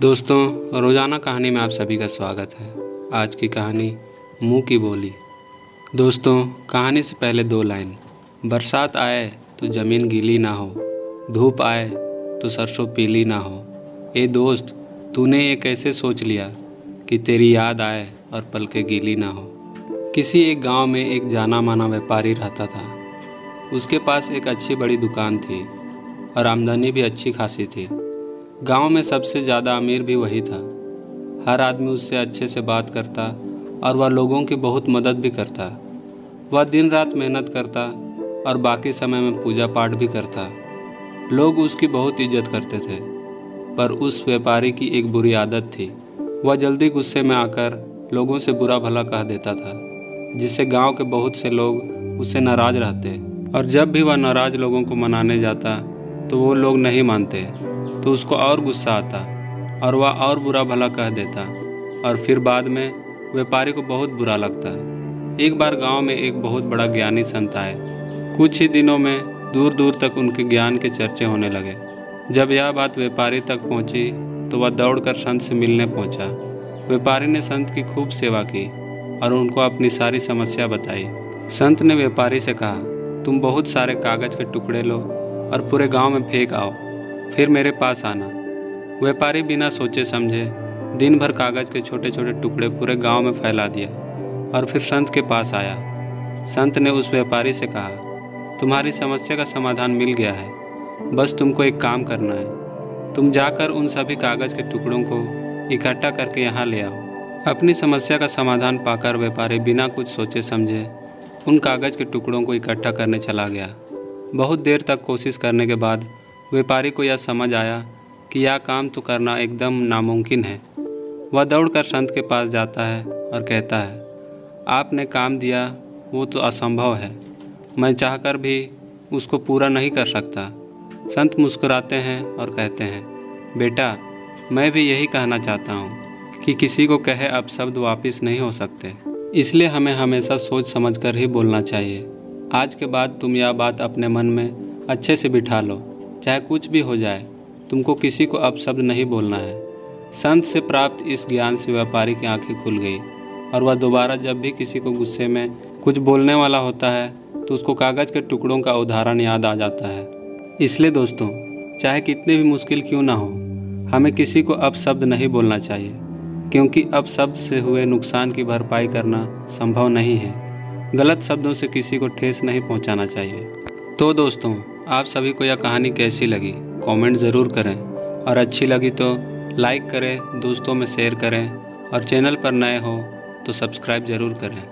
दोस्तों, रोज़ाना कहानी में आप सभी का स्वागत है। आज की कहानी मुँह की बोली। दोस्तों, कहानी से पहले दो लाइन। बरसात आए तो ज़मीन गीली ना हो, धूप आए तो सरसों पीली ना हो। ए दोस्त, तूने ये कैसे सोच लिया कि तेरी याद आए और पलकें गीली ना हो। किसी एक गांव में एक जाना माना व्यापारी रहता था। उसके पास एक अच्छी बड़ी दुकान थी और आमदनी भी अच्छी खासी थी। गांव में सबसे ज़्यादा अमीर भी वही था। हर आदमी उससे अच्छे से बात करता और वह लोगों की बहुत मदद भी करता। वह दिन रात मेहनत करता और बाकी समय में पूजा पाठ भी करता। लोग उसकी बहुत इज्जत करते थे। पर उस व्यापारी की एक बुरी आदत थी। वह जल्दी गुस्से में आकर लोगों से बुरा भला कह देता था, जिससे गांव के बहुत से लोग उससे नाराज़ रहते। और जब भी वह नाराज़ लोगों को मनाने जाता तो वो लोग नहीं मानते, तो उसको और गुस्सा आता और वह और बुरा भला कह देता और फिर बाद में व्यापारी को बहुत बुरा लगता। एक बार गांव में एक बहुत बड़ा ज्ञानी संत आए। कुछ ही दिनों में दूर दूर तक उनके ज्ञान के चर्चे होने लगे। जब यह बात व्यापारी तक पहुंची तो वह दौड़कर संत से मिलने पहुंचा। व्यापारी ने संत की खूब सेवा की और उनको अपनी सारी समस्या बताई। संत ने व्यापारी से कहा, तुम बहुत सारे कागज़ के टुकड़े लो और पूरे गाँव में फेंक आओ, फिर मेरे पास आना। व्यापारी बिना सोचे समझे दिन भर कागज़ के छोटे छोटे टुकड़े पूरे गांव में फैला दिया और फिर संत के पास आया। संत ने उस व्यापारी से कहा, तुम्हारी समस्या का समाधान मिल गया है, बस तुमको एक काम करना है। तुम जाकर उन सभी कागज़ के टुकड़ों को इकट्ठा करके यहाँ ले आओ। अपनी समस्या का समाधान पाकर व्यापारी बिना कुछ सोचे समझे उन कागज़ के टुकड़ों को इकट्ठा करने चला गया। बहुत देर तक कोशिश करने के बाद व्यापारी को यह समझ आया कि यह काम तो करना एकदम नामुमकिन है। वह दौड़कर संत के पास जाता है और कहता है, आपने काम दिया वो तो असंभव है, मैं चाहकर भी उसको पूरा नहीं कर सकता। संत मुस्कुराते हैं और कहते हैं, बेटा, मैं भी यही कहना चाहता हूँ कि किसी को कहे अपशब्द वापस नहीं हो सकते, इसलिए हमें हमेशा सोच समझकर ही बोलना चाहिए। आज के बाद तुम यह बात अपने मन में अच्छे से बिठा लो, चाहे कुछ भी हो जाए, तुमको किसी को अपशब्द नहीं बोलना है। संत से प्राप्त इस ज्ञान से व्यापारी की आंखें खुल गई और वह दोबारा जब भी किसी को गुस्से में कुछ बोलने वाला होता है तो उसको कागज़ के टुकड़ों का उदाहरण याद आ जाता है। इसलिए दोस्तों, चाहे कितनी भी मुश्किल क्यों ना हो, हमें किसी को अपशब्द नहीं बोलना चाहिए, क्योंकि अपशब्द से हुए नुकसान की भरपाई करना संभव नहीं है। गलत शब्दों से किसी को ठेस नहीं पहुंचाना चाहिए। तो दोस्तों, आप सभी को यह कहानी कैसी लगी कमेंट ज़रूर करें, और अच्छी लगी तो लाइक करें, दोस्तों में शेयर करें, और चैनल पर नए हो तो सब्सक्राइब ज़रूर करें।